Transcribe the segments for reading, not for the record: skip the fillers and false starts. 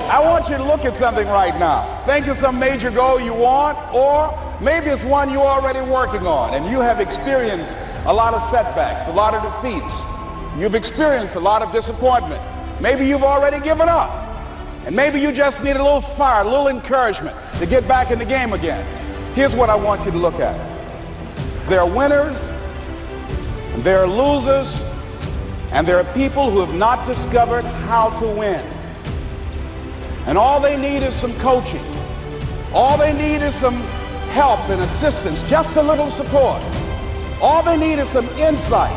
I want you to look at something right now. Think of some major goal you want, or maybe it's one you're already working on and you have experienced a lot of setbacks, a lot of defeats. You've experienced a lot of disappointment. Maybe you've already given up. And maybe you just need a little fire, a little encouragement to get back in the game again. Here's what I want you to look at. There are winners, and there are losers, and there are people who have not discovered how to win. And all they need is some coaching. All they need is some help and assistance, just a little support. All they need is some insight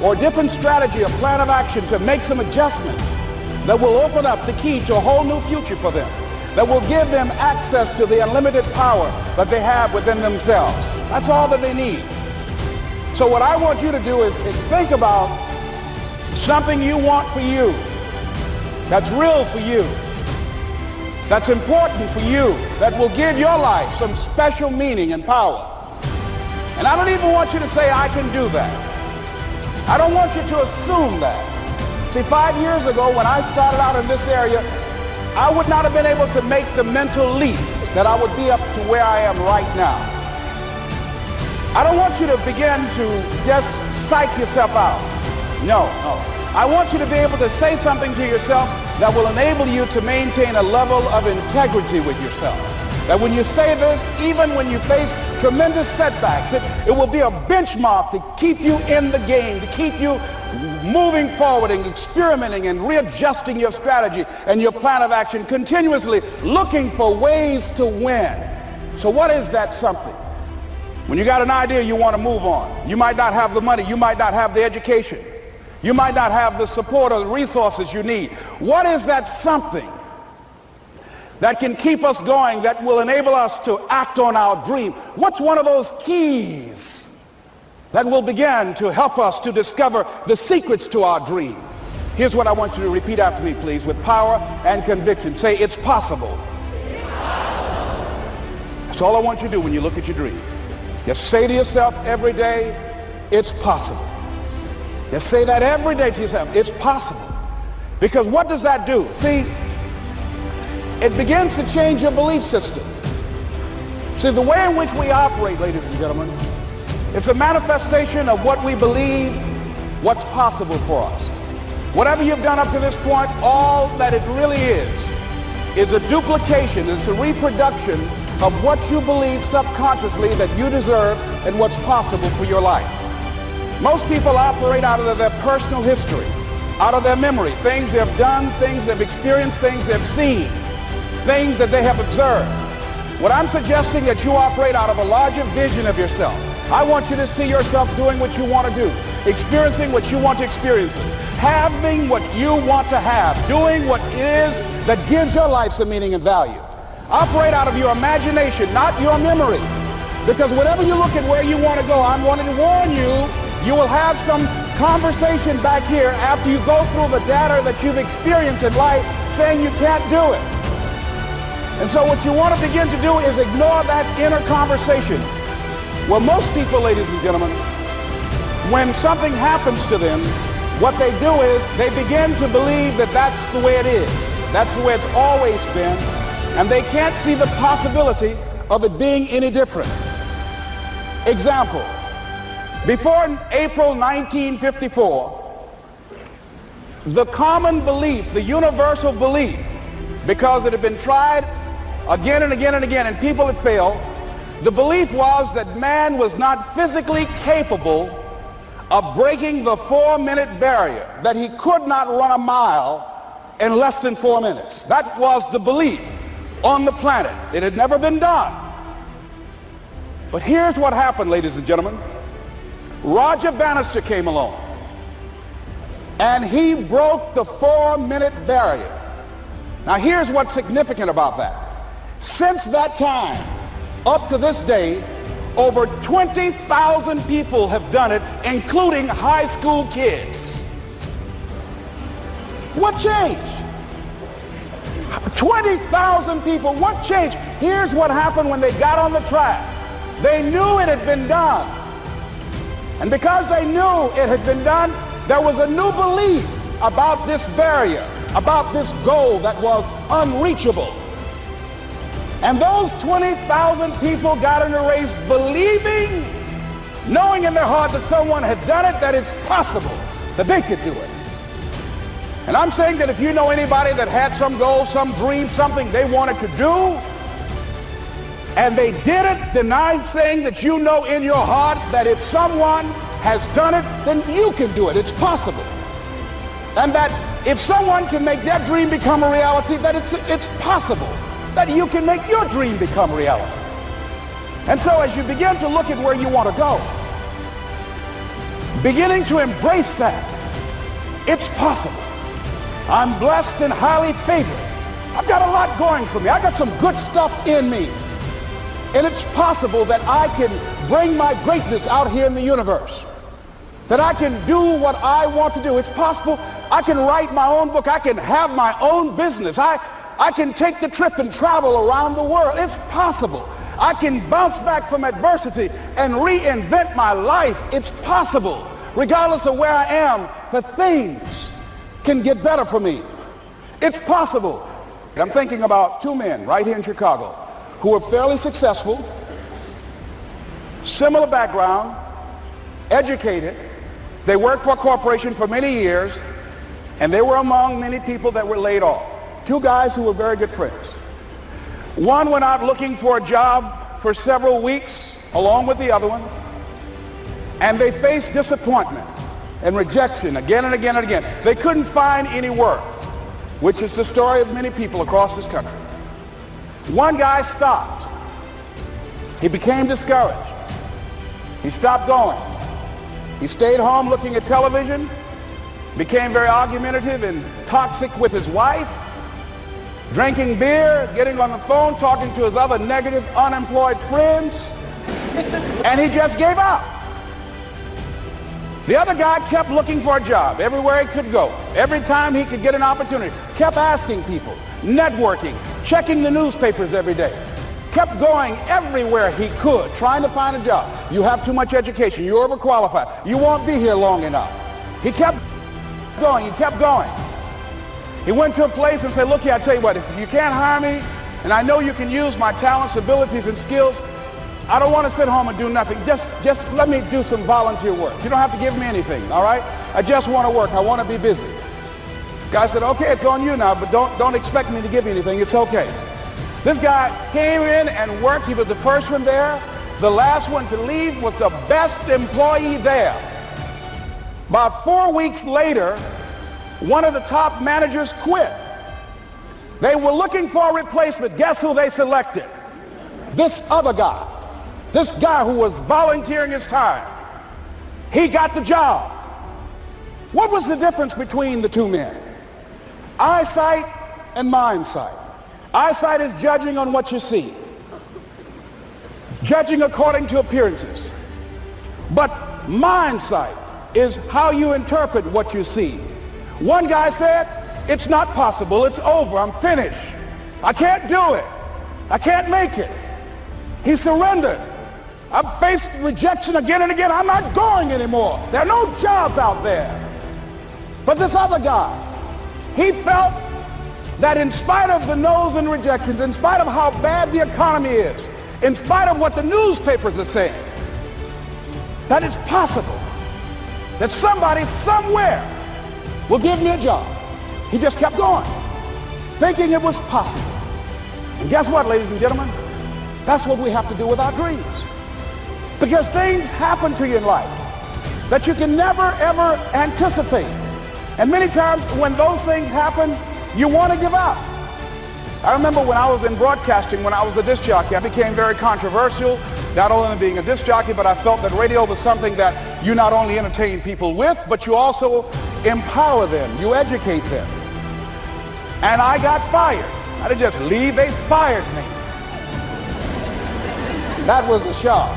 or a different strategy, a plan of action to make some adjustments that will open up the key to a whole new future for them, that will give them access to the unlimited power that they have within themselves. That's all that they need. So what I want you to do is think about something you want for you, that's real for you, that's important for you, that will give your life some special meaning and power. And I don't even want you to say, I can do that. I don't want you to assume that. See, 5 years ago when I started out in this area, I would not have been able to make the mental leap that I would be up to where I am right now. I don't want you to begin to just psych yourself out. No. I want you to be able to say something to yourself that will enable you to maintain a level of integrity with yourself. That when you say this, even when you face tremendous setbacks, it will be a benchmark to keep you in the game, to keep you moving forward and experimenting and readjusting your strategy and your plan of action, continuously looking for ways to win. So what is that something? When you got an idea you want to move on, you might not have the money, you might not have the education, you might not have the support or the resources you need. What is that something that can keep us going, that will enable us to act on our dream? What's one of those keys that will begin to help us to discover the secrets to our dream? Here's what I want you to repeat after me, please, with power and conviction. Say, it's possible. It's possible. That's all I want you to do when you look at your dream. Just say to yourself every day, it's possible. Just say that every day to yourself, it's possible. Because what does that do? See, it begins to change your belief system. See, the way in which we operate, ladies and gentlemen, it's a manifestation of what we believe, what's possible for us. Whatever you've done up to this point, all that it really is a duplication, it's a reproduction of what you believe subconsciously that you deserve and what's possible for your life. Most people operate out of their personal history, out of their memory, things they've done, things they've experienced, things they've seen, things that they have observed. What I'm suggesting that you operate out of a larger vision of yourself. I want you to see yourself doing what you want to do, experiencing what you want to experience, having what you want to have, doing what it is that gives your life some meaning and value. Operate out of your imagination, not your memory. Because whenever you look at where you want to go, I'm wanting to warn you, you will have some conversation back here after you go through the data that you've experienced in life saying you can't do it. And so what you want to begin to do is ignore that inner conversation. Well, most people, ladies and gentlemen, when something happens to them, what they do is they begin to believe that that's the way it is. That's the way it's always been. And they can't see the possibility of it being any different. Example, before April 1954, the common belief, the universal belief, because it had been tried again and again and again and people had failed, the belief was that man was not physically capable of breaking the 4-minute barrier, that he could not run a mile in less than 4 minutes. That was the belief on the planet. It had never been done. But here's what happened, ladies and gentlemen. Roger Bannister came along and he broke the 4-minute barrier. Now here's what's significant about that. Since that time, up to this day, over 20,000 people have done it, including high school kids. What changed? 20,000 people, what changed? Here's what happened when they got on the track. They knew it had been done. And because they knew it had been done, there was a new belief about this barrier. about this goal that was unreachable. And those 20,000 people got in the race believing, knowing in their heart that someone had done it, that it's possible that they could do it. And I'm saying that if you know anybody that had some goal, some dream, something they wanted to do, and they did it, then I'm saying that you know in your heart that if someone has done it, then you can do it. It's possible. And that if someone can make their dream become a reality, that it's possible that you can make your dream become reality. And so as you begin to look at where you want to go, beginning to embrace that, it's possible. I'm blessed and highly favored. I've got a lot going for me. I got some good stuff in me. And it's possible that I can bring my greatness out here in the universe. That I can do what I want to do. It's possible I can write my own book. I can have my own business. I can take the trip and travel around the world. It's possible. I can bounce back from adversity and reinvent my life. It's possible. Regardless of where I am, the things can get better for me. It's possible. I'm thinking about two men right here in Chicago who were fairly successful, similar background, educated. They worked for a corporation for many years, and they were among many people that were laid off. Two guys who were very good friends. One went out looking for a job for several weeks along with the other one, and they faced disappointment and rejection again and again and again. They couldn't find any work, which is the story of many people across this country. One guy stopped. He became discouraged. He stopped going. He stayed home looking at television, became very argumentative and toxic with his wife, drinking beer, getting on the phone, talking to his other negative, unemployed friends, and he just gave up. The other guy kept looking for a job everywhere he could go. Every time he could get an opportunity, kept asking people, networking, checking the newspapers every day, kept going everywhere he could, trying to find a job. You have too much education. You're overqualified. You won't be here long enough. He kept going. He kept going. He went to a place and said, look here, I tell you what, if you can't hire me, and I know you can use my talents, abilities, and skills, I don't want to sit home and do nothing. Just let me do some volunteer work. You don't have to give me anything, all right? I just want to work. I want to be busy. Guy said, okay, it's on you now, but don't expect me to give you anything. It's okay. This guy came in and worked. He was the first one there. The last one to leave was the best employee there. About 4 weeks later, one of the top managers quit. They were looking for a replacement. Guess who they selected? This other guy. This guy who was volunteering his time. He got the job. What was the difference between the two men? Eyesight and mindsight. Eyesight is judging on what you see, judging according to appearances. But mindsight is how you interpret what you see. One guy said, it's not possible, it's over, I'm finished. I can't do it. I can't make it. He surrendered. I've faced rejection again and again. I'm not going anymore. There are no jobs out there. But this other guy, he felt that in spite of the no's and rejections, in spite of how bad the economy is, in spite of what the newspapers are saying, that it's possible that somebody somewhere will give me a job. He just kept going, thinking it was possible. And guess what, ladies and gentlemen? That's what we have to do with our dreams. Because things happen to you in life that you can never, ever anticipate. And many times when those things happen, you want to give up. I remember when I was in broadcasting, when I was a disc jockey, I became very controversial, not only being a disc jockey, but I felt that radio was something that you not only entertain people with, but you also empower them, you educate them. And I got fired. I didn't just leave, they fired me. That was a shock.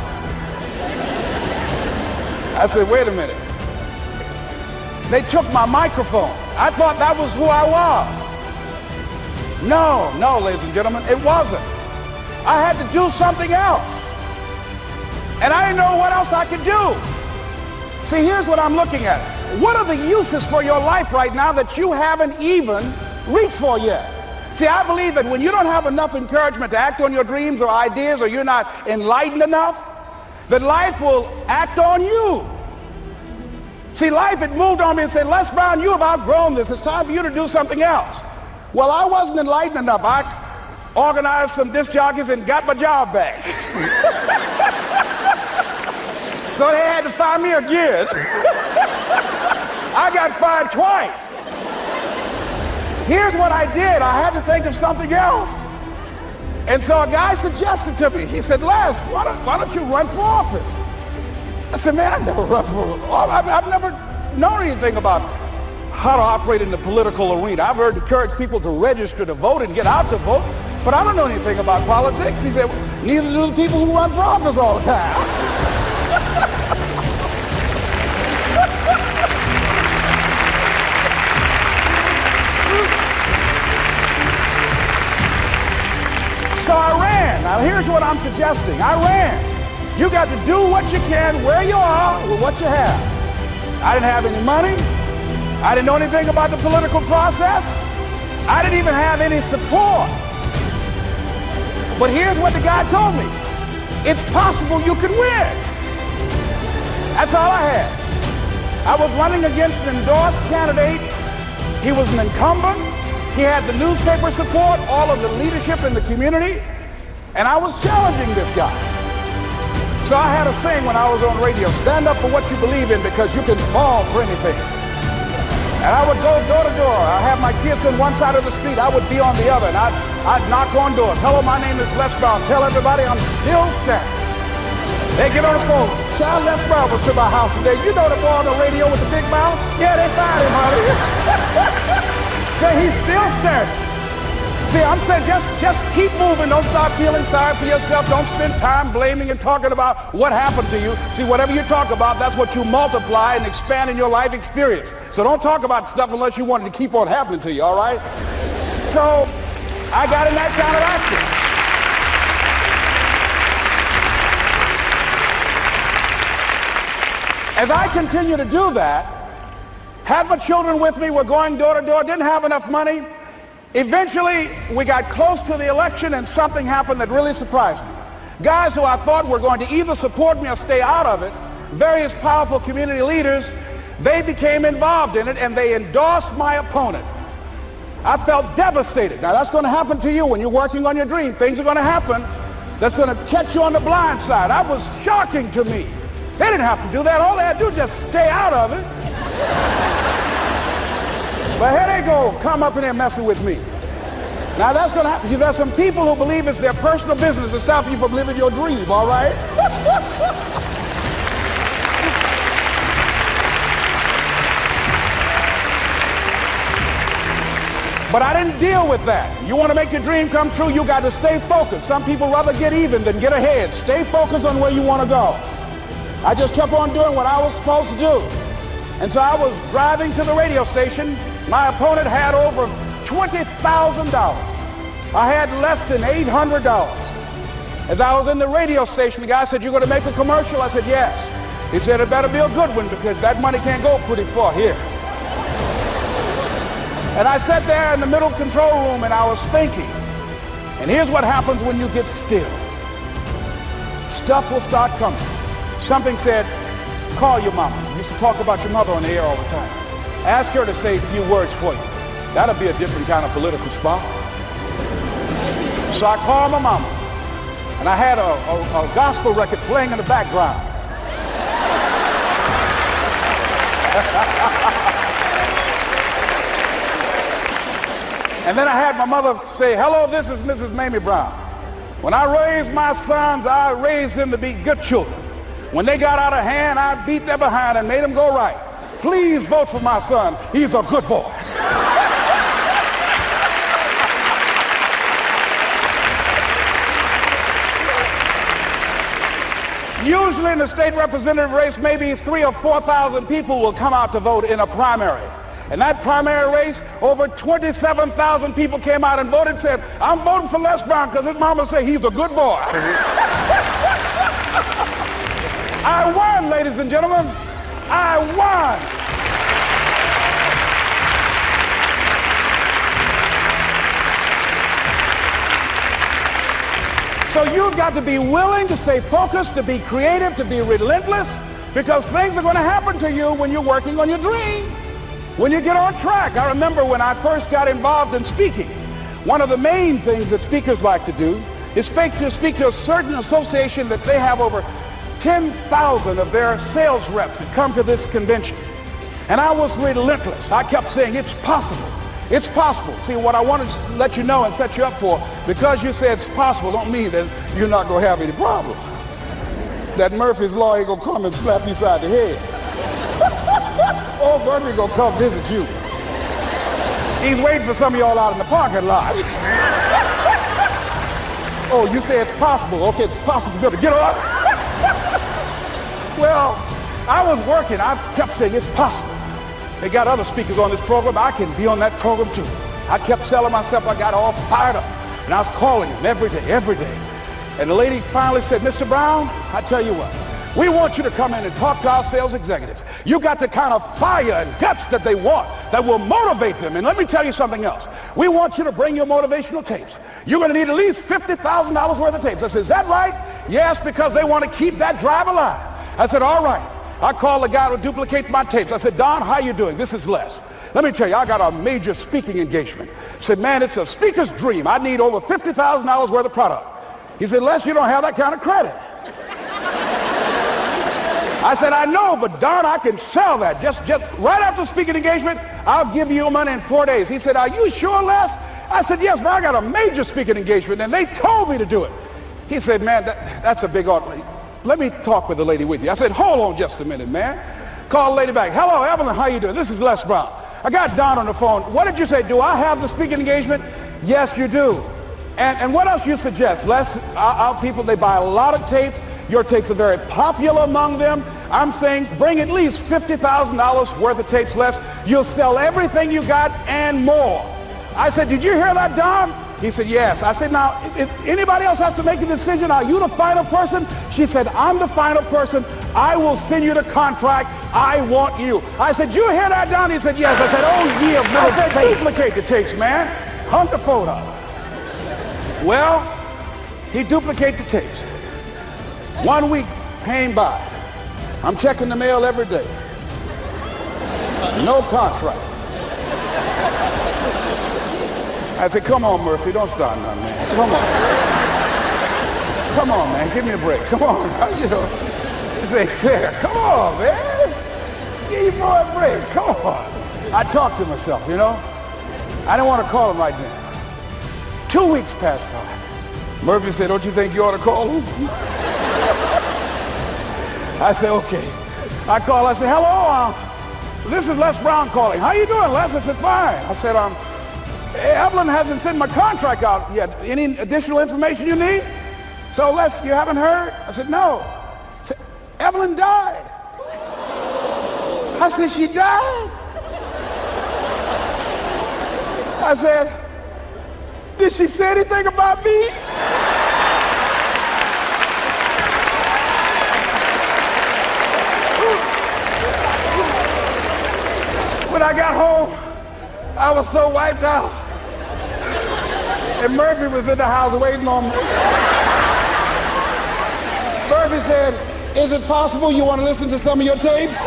I said, wait a minute. They took my microphone. I thought that was who I was. No, ladies and gentlemen, it wasn't. I had to do something else. And I didn't know what else I could do. See, here's what I'm looking at. what are the uses for your life right now that you haven't even reached for yet? See, I believe that when you don't have enough encouragement to act on your dreams or ideas, or you're not enlightened enough, that life will act on you. See, life had moved on me and said, Les Brown, you have outgrown this. It's time for you to do something else. Well, I wasn't enlightened enough. I organized some disc jockeys and got my job back. So they had to fire me again. I got fired twice. Here's what I did. I had to think of something else. And so a guy suggested to me, he said, Les, why don't you run for office? I said, man, I've never run for office. I've never known anything about how to operate in the political arena. I've heard encourage people to register to vote and get out to vote, but I don't know anything about politics. He said, well, neither do the people who run for office all the time. So I ran. Now here's what I'm suggesting. I ran. You got to do what you can where you are with what you have. I didn't have any money. I didn't know anything about the political process. I didn't even have any support. But here's what the guy told me. It's possible you could win. That's all I had. I was running against an endorsed candidate. He was an incumbent. He had the newspaper support, all of the leadership in the community, and I was challenging this guy. So I had a saying when I was on radio, stand up for what you believe in because you can fall for anything. And I would go door to door. I have my kids on one side of the street. I would be on the other, and I'd knock on doors. Hello, my name is Les Brown. Tell everybody I'm still standing. They get on the phone. Child, Les Brown was to my house today. You know the boy on the radio with the big mouth? Yeah, they fired him, honey. Say he's still standing. See, I'm saying just keep moving. Don't start feeling sorry for yourself. Don't spend time blaming and talking about what happened to you. See, whatever you talk about, that's what you multiply and expand in your life experience. So don't talk about stuff unless you want it to keep on happening to you, all right? So I got in that kind of action. As I continue to do that, had my children with me, we're going door to door, didn't have enough money. Eventually, we got close to the election and something happened that really surprised me. Guys who I thought were going to either support me or stay out of it, various powerful community leaders, they became involved in it and they endorsed my opponent. I felt devastated. Now that's going to happen to you when you're working on your dream. Things are going to happen that's going to catch you on the blind side. That was shocking to me. They didn't have to do that. All they had to do was just stay out of it. But here they go, come up in there messing with me. Now that's going to happen. There's some people who believe it's their personal business to stop you from living your dream, all right? But I didn't deal with that. You want to make your dream come true, you got to stay focused. Some people rather get even than get ahead. Stay focused on where you want to go. I just kept on doing what I was supposed to do. And so I was driving to the radio station. My opponent had over $20,000. I had less than $800. As I was in the radio station, the guy said, "You're going to make a commercial?" I said, "Yes." He said, "It better be a good one because that money can't go pretty far here." And I sat there in the middle control room and I was thinking. And here's what happens when you get still. Stuff will start coming. Something said, "Call your mama." You used to talk about your mother on the air all the time. Ask her to say a few words for you. That'll be a different kind of political spot. So I called my mama, and I had a gospel record playing in the background. And then I had my mother say, "Hello, this is Mrs. Mamie Brown. When I raised my sons, I raised them to be good children. When they got out of hand, I beat their behind and made them go right. Please vote for my son. He's a good boy." Usually in the state representative race, maybe 3,000 or 4,000 people will come out to vote in a primary. In that primary race, over 27,000 people came out and voted and said, "I'm voting for Les Brown because his mama said he's a good boy." I won, ladies and gentlemen. I won. So you've got to be willing to stay focused, to be creative, to be relentless, because things are going to happen to you when you're working on your dream, when you get on track. I remember when I first got involved in speaking, one of the main things that speakers like to do is speak to a certain association that they have over 10,000 of their sales reps that come to this convention. And I was relentless. I kept saying, it's possible. It's possible. See, what I want to let you know and set you up for, because you say it's possible, don't mean that you're not going to have any problems. That Murphy's Law ain't going to come and slap you side the head. Oh, Murphy going to come visit you. He's waiting for some of y'all out in the parking lot. Oh, you say it's possible. Okay, it's possible. You better get up. Well, I was working. I kept saying it's possible. They got other speakers on this program. I can be on that program too. I kept selling myself. I got all fired up. And I was calling them every day. And the lady finally said, Mr. Brown, I tell you what, we want you to come in and talk to our sales executives. You got the kind of fire and guts that they want, that will motivate them. And let me tell you something else. We want you to bring your motivational tapes. You're going to need at least $50,000 worth of tapes. I said, is that right? Yes, because they want to keep that drive alive. I said, all right. I called the guy to duplicate my tapes. I said, Don, how you doing? This is Les. Let me tell you, I got a major speaking engagement. I said, man, it's a speaker's dream. I need over $50,000 worth of product. He said, Les, you don't have that kind of credit. I said, I know, but Don, I can sell that. Just right after speaking engagement, I'll give you your money in 4 days. He said, are you sure, Les? I said, yes, but I got a major speaking engagement, and they told me to do it. He said, man, that's a big order. Let me talk with the lady with you. I said, hold on just a minute, man. Call the lady back. Hello, Evelyn, how you doing? This is Les Brown. I got Don on the phone. What did you say? Do I have the speaking engagement? Yes, you do. And what else you suggest? Les, our people, they buy a lot of tapes. Your tapes are very popular among them. I'm saying bring at least $50,000 worth of tapes, Les. You'll sell everything you got and more. I said, did you hear that, Don? He said, yes. I said, now, if anybody else has to make a decision, are you the final person? She said, I'm the final person. I will send you the contract. I want you. I said, you hear that, Don? He said, yes. I said, oh, yeah. I said, duplicate the tapes, man. Hung the phone up. Well, he duplicated the tapes. 1 week came by. I'm checking the mail every day. No contract. I said, come on, Murphy, don't start nothing, man. Come on. Come on, man, give me a break. Come on, you know, this ain't fair. Come on, man. Give your boy a break. Come on. I talked to myself, you know. I didn't want to call him right now. 2 weeks passed by. Murphy said, don't you think you ought to call him? I said, okay. I called, I said, hello, this is Les Brown calling. How you doing, Les? I said, fine. I said, Evelyn hasn't sent my contract out yet. Any additional information you need? So, Les, you haven't heard? I said, no. I said, Evelyn died. I said, she died? I said, did she say anything about me? When I got home, I was so wiped out. And Murphy was in the house waiting on me. Murphy said, is it possible you want to listen to some of your tapes?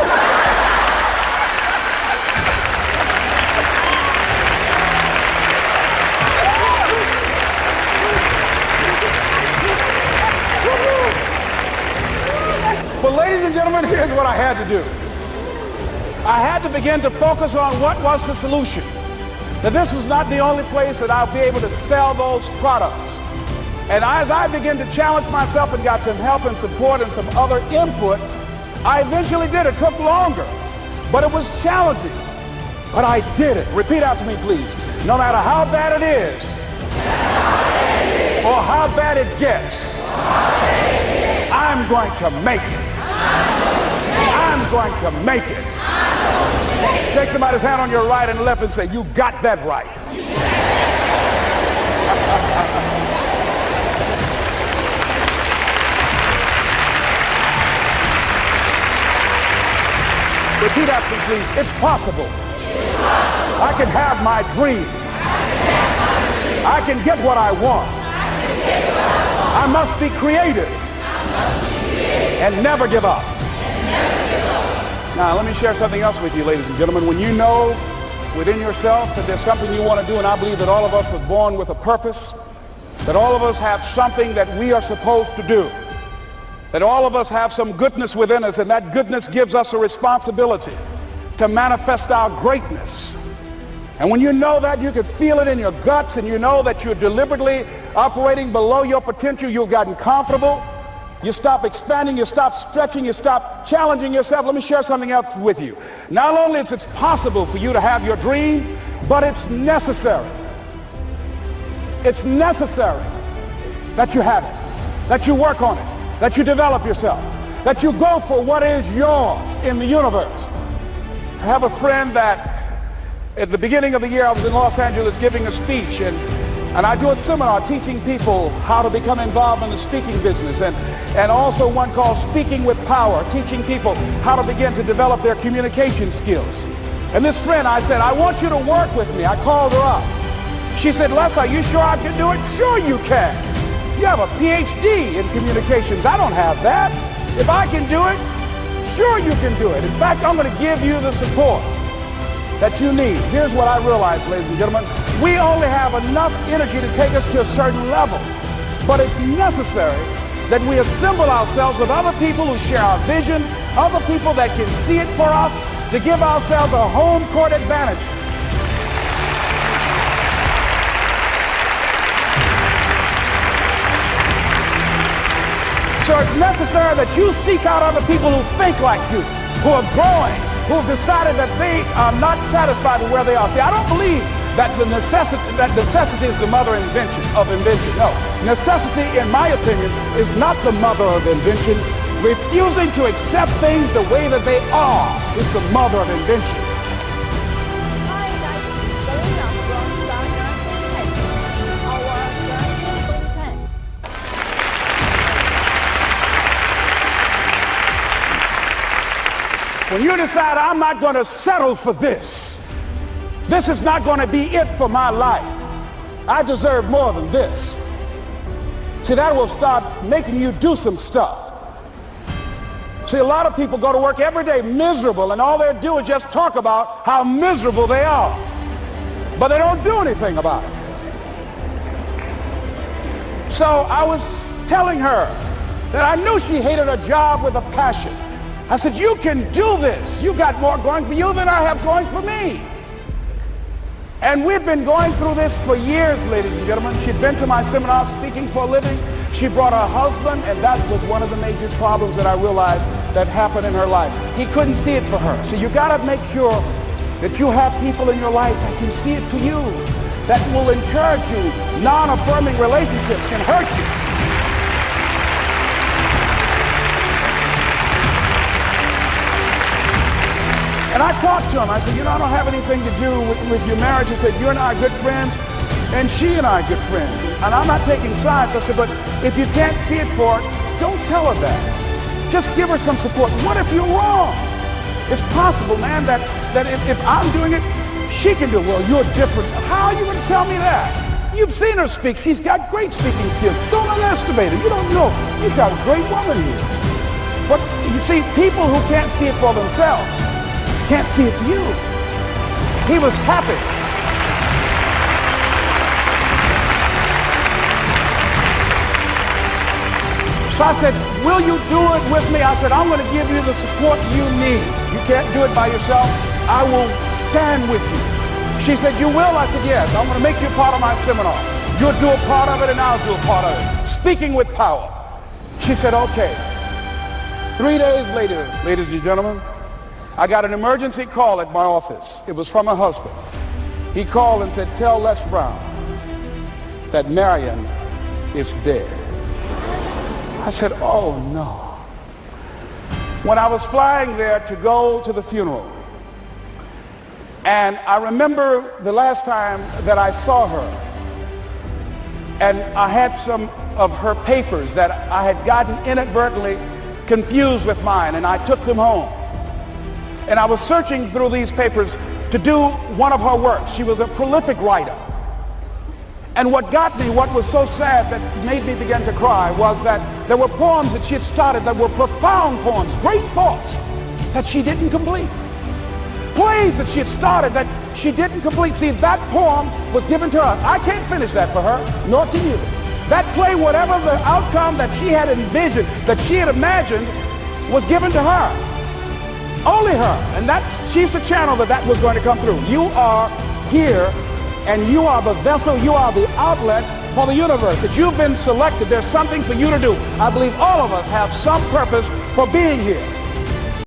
Well, ladies and gentlemen, here's what I had to do. I had to begin to focus on what was the solution. That this was not the only place that I'll be able to sell those products. And as I began to challenge myself and got some help and support and some other input, I eventually did. It took longer, but it was challenging. But I did it. Repeat out to me, please. No matter how bad it is, or how bad it gets, I'm going to make it. I'm going to make it. Shake somebody's hand on your right and left and say, you got that right. Repeat after me, please. It's possible. I can have my dream. I can get what I want. I must be creative and never give up. Now, let me share something else with you, ladies and gentlemen. When you know within yourself that there's something you want to do, and I believe that all of us were born with a purpose, that all of us have something that we are supposed to do, that all of us have some goodness within us, and that goodness gives us a responsibility to manifest our greatness. And when you know that, you can feel it in your guts, and you know that you're deliberately operating below your potential. You've gotten comfortable. You stop expanding, you stop stretching, you stop challenging yourself. Let me share something else with you. Not only is it possible for you to have your dream, but it's necessary. It's necessary that you have it, that you work on it, that you develop yourself, that you go for what is yours in the universe. I have a friend that at the beginning of the year I was in Los Angeles giving a speech, and I do a seminar teaching people how to become involved in the speaking business, and also one called Speaking with Power, teaching people how to begin to develop their communication skills. And this friend, I said, I want you to work with me. I called her up. She said, Les, are you sure I can do it? Sure you can. You have a PhD in communications. I don't have that. If I can do it, sure you can do it. In fact, I'm going to give you the support that you need. Here's what I realized, ladies and gentlemen. We only have enough energy to take us to a certain level, but it's necessary that we assemble ourselves with other people who share our vision, other people that can see it for us, to give ourselves a home court advantage. So it's necessary that you seek out other people who think like you, who are growing, who have decided that they are not satisfied with where they are. See, I don't believe that necessity is the mother of invention. No, necessity, in my opinion, is not the mother of invention. Refusing to accept things the way that they are is the mother of invention. Hi, guys. Galina from our 10. When you decide, I'm not going to settle for this, this is not going to be it for my life, I deserve more than this. See, that will start making you do some stuff. See, a lot of people go to work every day miserable, and all they do is just talk about how miserable they are, but they don't do anything about it. So I was telling her that I knew she hated her job with a passion. I said, you can do this. You got more going for you than I have going for me. And we've been going through this for years, ladies and gentlemen. She'd been to my seminar speaking for a living. She brought her husband, and that was one of the major problems that I realized that happened in her life. He couldn't see it for her. So you got to make sure that you have people in your life that can see it for you, that will encourage you. Non-affirming relationships can hurt you. And I talked to him. I said, you know, I don't have anything to do with your marriage. He said, you and I are good friends, and she and I are good friends. And I'm not taking sides. I said, but if you can't see it for her, don't tell her that. Just give her some support. What if you're wrong? It's possible, man, that if I'm doing it, she can do it. Well, you're different. How are you going to tell me that? You've seen her speak. She's got great speaking skills. Don't underestimate her. You don't know. You've got a great woman here. But you see, people who can't see it for themselves can't see it for you. He was happy. So I said, will you do it with me? I said, I'm going to give you the support you need. You can't do it by yourself. I will stand with you. She said, you will? I said, yes. I'm going to make you part of my seminar. You'll do a part of it, and I'll do a part of it. Speaking with Power. She said, okay. 3 days later, ladies and gentlemen, I got an emergency call at my office. It was from her husband. He called and said, tell Les Brown that Marion is dead. I said, oh no. When I was flying there to go to the funeral, and I remember the last time that I saw her, and I had some of her papers that I had gotten inadvertently confused with mine, and I took them home. And I was searching through these papers to do one of her works. She was a prolific writer. And what got me, what was so sad that made me begin to cry, was that there were poems that she had started that were profound poems, great thoughts that she didn't complete. Plays that she had started that she didn't complete. See, that poem was given to her. I can't finish that for her, nor can you. That play, whatever the outcome that she had envisioned, that she had imagined, was given to her. Only her. And she's the channel that was going to come through. You are here, and you are the vessel, you are the outlet for the universe. If you've been selected, there's something for you to do. I believe all of us have some purpose for being here.